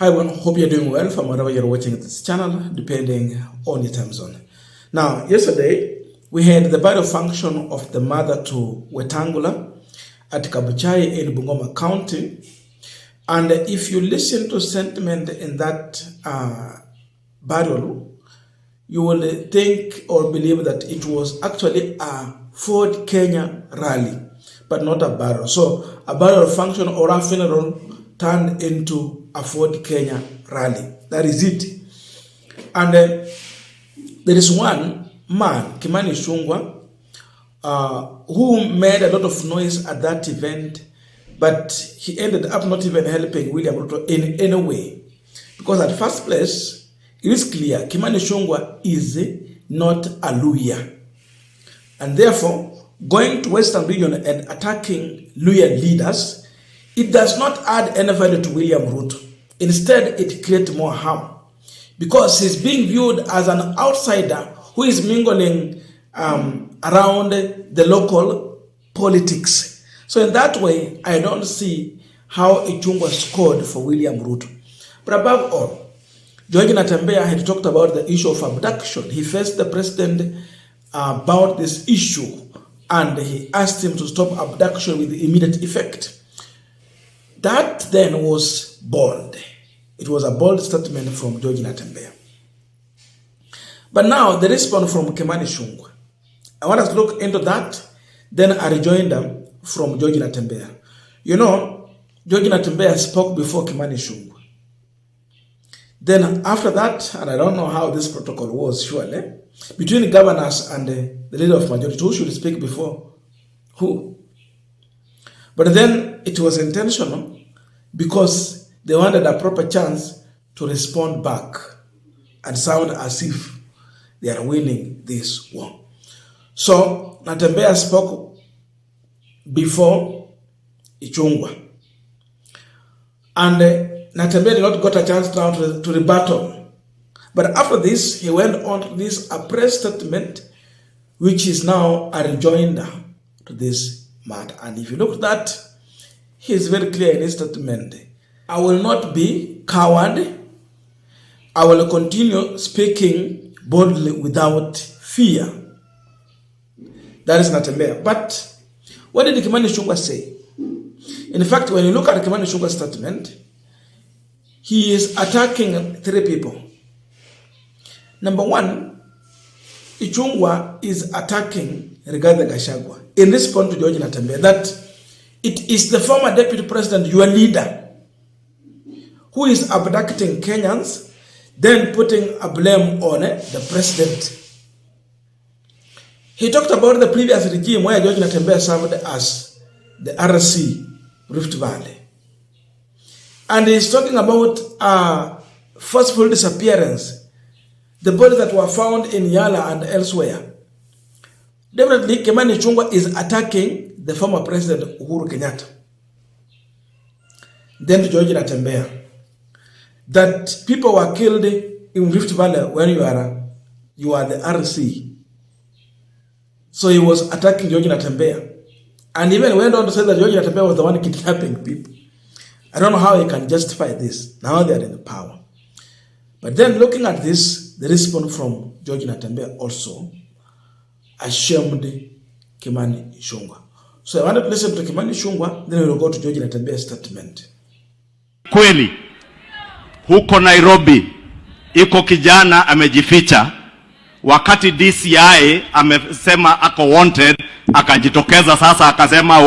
Hi everyone, hope you're doing well from wherever you're watching this channel, depending on your time zone. Now, yesterday, we had the burial function of the mother to Wetangula at Kabuchai in Bungoma County. And if you listen to sentiment in that burial, you will think or believe that it was actually a Ford Kenya rally, but not a burial. So a burial function or a funeral turned into a Ford Kenya rally. That is it. And there is one man, Kimani Ichung'WAH, who made a lot of noise at that event, but he ended up not even helping William RUTO in any way. Because at first place, it is clear Kimani Ichung'WAH is not a Luhya. And therefore, going to Western region and attacking Luhya leaders, it does not add any value to William RUTO. Instead, it creates more harm. Because he's being viewed as an outsider who is mingling around the local politics. So in that way, I don't see how Ichung'WAH scored for William RUTO. But above all, George NATEMBEYA had talked about the issue of abduction. He faced the president about this issue and he asked him to stop abduction with immediate effect. That then was bold. It was a bold statement from George NATEMBEYA. But now the response from Kimani Ichung'WAH. I want us to look into that, then a rejoinder from George NATEMBEYA. You know, George NATEMBEYA spoke before Kimani Ichung'WAH. Then after that, and I don't know how this protocol was, surely, between governors and the leader of majority, who should speak before who? But then it was intentional because they wanted a proper chance to respond back and sound as if they are winning this war. So NATEMBEYA spoke before Ichung'WAH. And NATEMBEYA did not got a chance now to rebuttal. But after this, he went on to this a press statement, which is now a rejoinder to this matter. And if you look at that, he is very clear in his statement. I will not be coward. I will continue speaking boldly without fear. That is NATEMBEYA. But what did Kimani Ichung'WAH say? In fact, when you look at Kimani Ichung'WAH's statement, he is attacking three people. Number one, Ichung'WAH is attacking Rigathi Gachagua in response to George NATEMBEYA that it is the former deputy president, your leader, who is abducting Kenyans, then putting a blame on the president. He talked about the previous regime where George NATEMBEYA served as the RC Rift Valley. And he's talking about forceful disappearance, the bodies that were found in Yala and elsewhere. Definitely, Kimani Ichung'WAH is attacking the former president Uhuru Kenyatta. Then to George NATEMBEYA, that people were killed in Rift Valley when you are the RC. So he was attacking George NATEMBEYA. And even went on to say that George NATEMBEYA was the one kidnapping people. I don't know how he can justify this. Now they are in power. But then looking at this, the response from George NATEMBEYA also ashamed Kimani Ichung'WAH. So I want to listen to Kimani Ichung'WAH, then we will go to George NATEMBEYA's statement. Kweli, huko Nairobi, iko kijana amejificha, wakati DCI amesema ako wanted, akajitokeza sasa akasema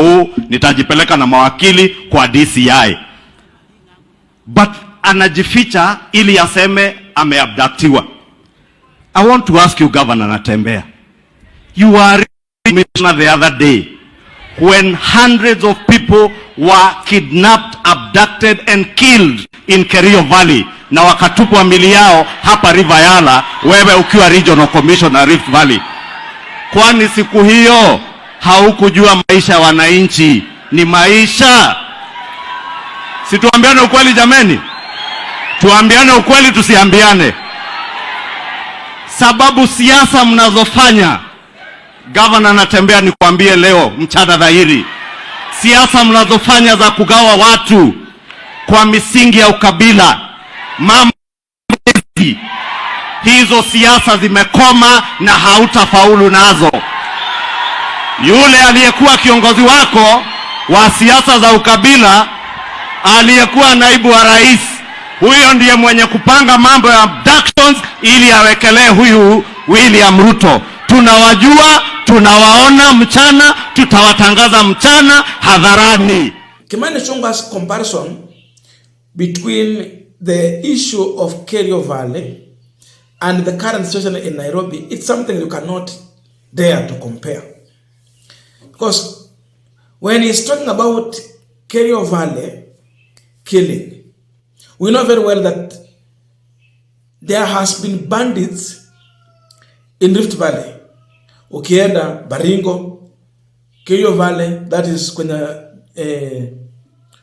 nitajipeleka na mawakili kwa DCI. But anajificha ili aseme ameabductiwa. I want to ask you, Governor NATEMBEYA, you were commissioner the other day when hundreds of people were kidnapped, abducted and killed in Kerio Valley na wakatupwa mili yao hapa River Yala, wewe ukiwa regional commissioner Rift Valley. Kwani siku hiyo haukujua maisha wananchi ni maisha? Si tuambiane ukweli jameni? Tuambiane ukweli, tusiambiane. Sababu siasa mnazofanya, Governor NATEMBEYA, nikwambie leo mchana dhahiri, siasa mnazofanya za kugawa watu kwa misingi ya ukabila, Mambo hizo siasa zimekoma na hautafaulu nazo. Yule aliyekuwa kiongozi wako wa siasa za ukabila, aliyekuwa naibu wa rais, huyo ndiye mwenye kupanga mambo ya abductions ili awekelee huyu William Ruto. Tunawajua, tunawaona mchana, tutawatangaza mchana hadharani. Kimani Ichung'wah's comparison between the issue of Kerio Valley and the current situation in Nairobi, it's something you cannot dare to compare. Because when he's talking about Kerio Valley killing, we know very well that there has been bandits in Rift Valley. Ukienda Baringo, Kerio Valley, that is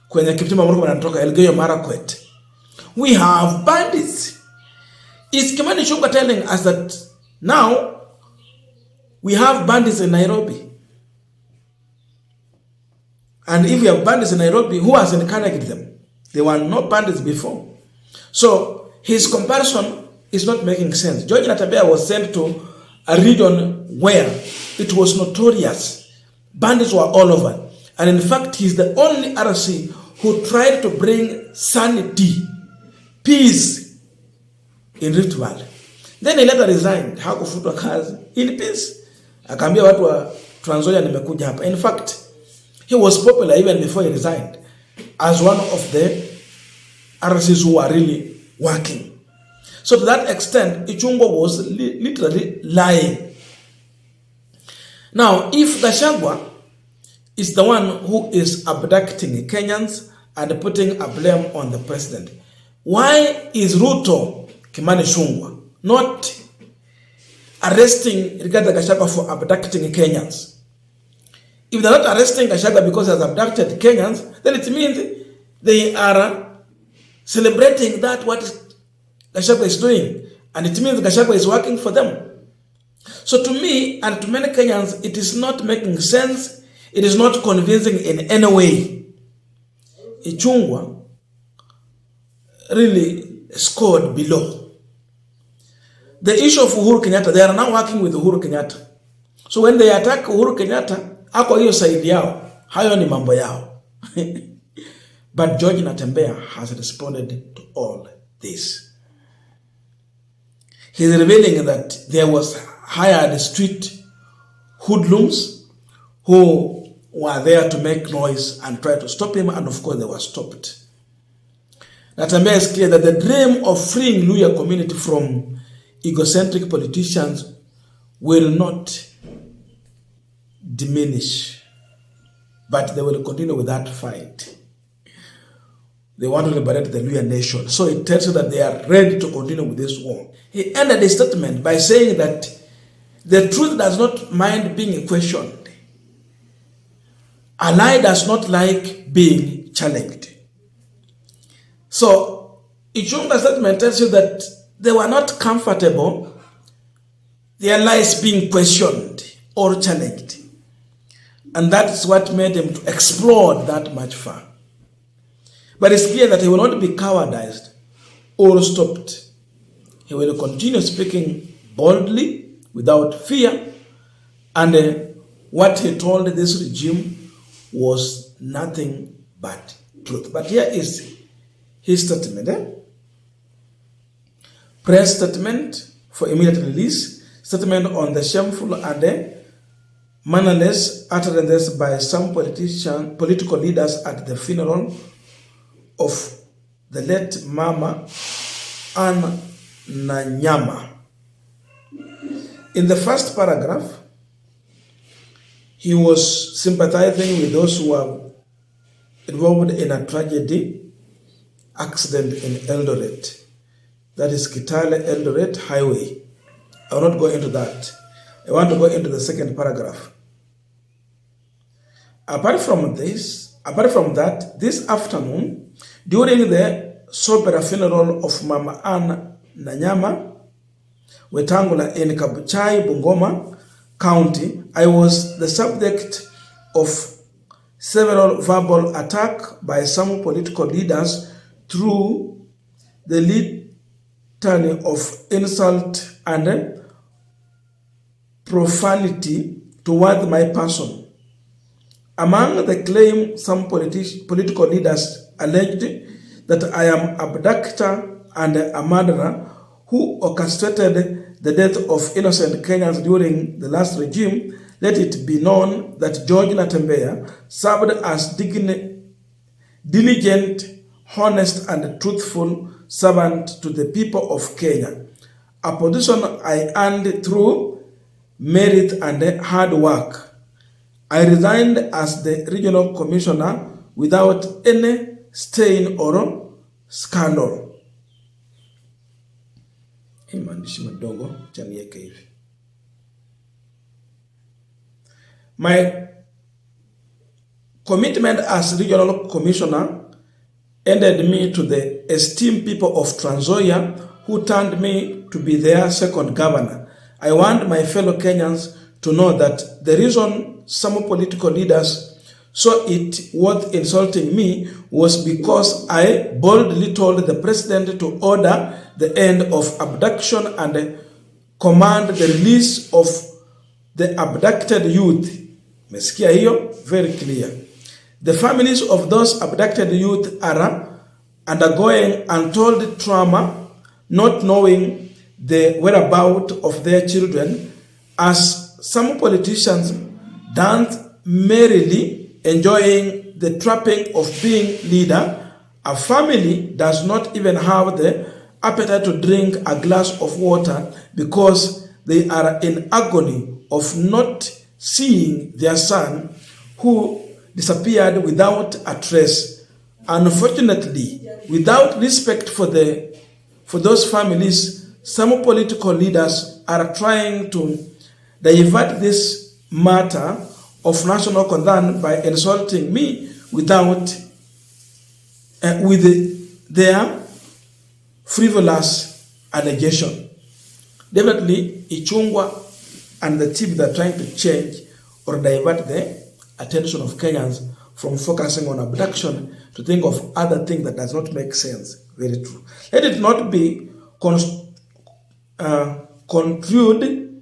kwenye Kipchumba Murkomen anatoka Elgeyo Marakwet. We have bandits. Is Kimani Ichung'wah telling us that now we have bandits in Nairobi? And if we have bandits in Nairobi, who has encouraged them? There were no bandits before. So his comparison is not making sense. George NATEMBEYA was sent to a region where it was notorious. Bandits were all over. And in fact, he's the only RC who tried to bring sanity, peace in Rift Valley. Then he later resigned. Hakufutwa kazi. In peace. Akaambia watu wa Trans Nzoia nimekuja hapa. In fact, he was popular even before he resigned as one of the RCs who were really working. So to that extent, Ichung'wah was literally lying. Now, if Gachagua is the one who is abducting Kenyans and putting a blame on the president, why is Ruto, Kimani Ichung'wah, not arresting Rigathi Gachagua for abducting Kenyans? If they're not arresting Gachagua because he has abducted Kenyans, then it means they are celebrating that what Gachagua is doing. And it means Gachagua is working for them. So to me and to many Kenyans, it is not making sense. It is not convincing in any way. Ichung'wah really scored below. The issue of Uhuru Kenyatta, they are now working with Uhuru Kenyatta. So when they attack Uhuru Kenyatta, ako hiyo saidi yao, hayo ni mambo yao. But George NATEMBEYA has responded to all this. He is revealing that there was hired street hoodlums who were there to make noise and try to stop him, and of course they were stopped. NATEMBEYA is clear that the dream of freeing Luhya community from egocentric politicians will not diminish, but they will continue with that fight. They want to liberate the Luhya nation. So it tells you that they are ready to continue with this war. He ended his statement by saying that the truth does not mind being questioned. A lie does not like being challenged. So Ichung'wah's statement tells you that they were not comfortable their lies being questioned or challenged. And that's what made him to explode that much far. But it's clear that he will not be cowardized or stopped. He will continue speaking boldly, without fear. And what he told this regime was nothing but truth. But here is his statement. Press statement for immediate release. Statement on the shameful and mannerless utterances by some political leaders at the funeral of the late Mama Anne Nanyama. In the first paragraph, he was sympathizing with those who were involved in a tragedy accident in Eldoret. That is Kitale Eldoret Highway. I will not go into that. I want to go into the second paragraph. Apart from that, this afternoon, during the sober funeral of Mama Anne Nanyama Wetangula in Kabuchai, Bungoma County, I was the subject of several verbal attacks by some political leaders through the litany of insult and profanity toward my person. Among the claims, some political leaders alleged that I am an abductor and a murderer who orchestrated the death of innocent Kenyans during the last regime. Let it be known that George Natembeya served as diligent, honest, and truthful servant to the people of Kenya, a position I earned through merit and hard work. I resigned as the regional commissioner without any stain or scandal. My commitment as regional commissioner ended me to the esteemed people of Trans Nzoia, who turned me to be their second governor. I want my fellow Kenyans to know that the reason some political leaders saw it worth insulting me was because I boldly told the president to order the end of abduction and command the release of the abducted youth. Mesikia hiyo? Very clear. The families of those abducted youth are undergoing untold trauma, not knowing the whereabouts of their children, as some politicians dance merrily enjoying the trapping of being leader. A family does not even have the appetite to drink a glass of water because they are in agony of not seeing their son who disappeared without a trace. Unfortunately, without respect for those families, some political leaders are trying to divert this matter of national concern by insulting me with their frivolous allegation. Definitely, ICHUNG'WAH and the team that are trying to change or divert the attention of Kenyans from focusing on abduction to think of other things that does not make sense. Very true. Let it not be concluded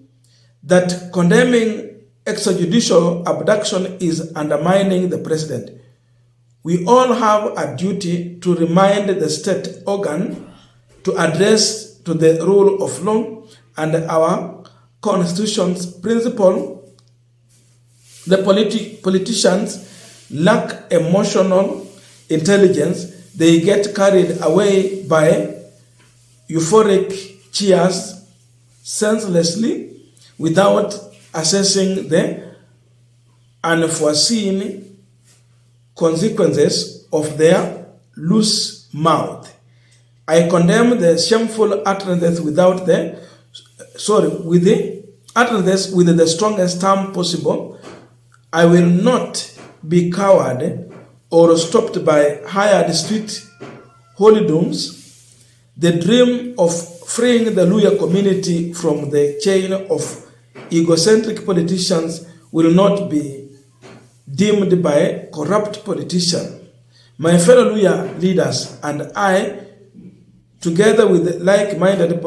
that condemning extrajudicial abduction is undermining the president. We all have a duty to remind the state organ to address to the rule of law and our constitution's principle. The politicians lack emotional intelligence. They get carried away by euphoric cheers senselessly without assessing the unforeseen consequences of their loose mouth. I condemn the shameful utterances with the strongest term possible. I will not be cowed or stopped by hired street hoodlums. The dream of freeing the Luhya community from the chain of egocentric politicians will not be dimmed by corrupt politicians. My fellow Luhya leaders and I, together with like-minded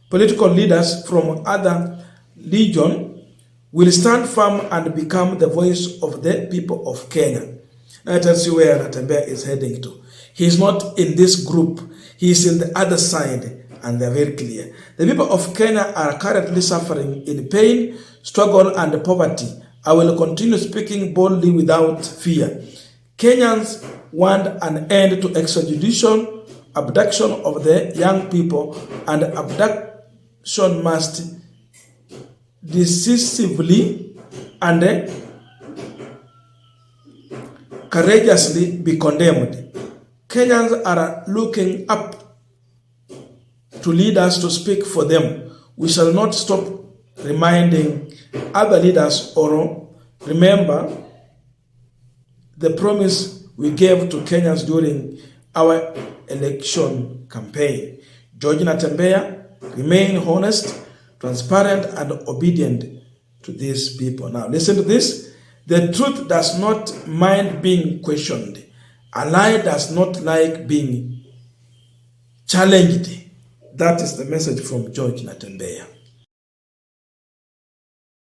political leaders from other regions, will stand firm and become the voice of the people of Kenya. That tells you where Natembeya is heading to. He is not in this group. He is in the other side, and they are very clear. The people of Kenya are currently suffering in pain, struggle, and poverty. I will continue speaking boldly without fear. Kenyans want an end to extrajudicial abduction of the young people, and abduction must decisively and courageously be condemned. Kenyans are looking up to leaders to speak for them. We shall not stop reminding other leaders or remember the promise we gave to Kenyans during our election campaign. George Natembeya, remain honest, transparent, and obedient to these people. Now listen to this. The truth does not mind being questioned. A lie does not like being challenged. That is the message from George Natembeya.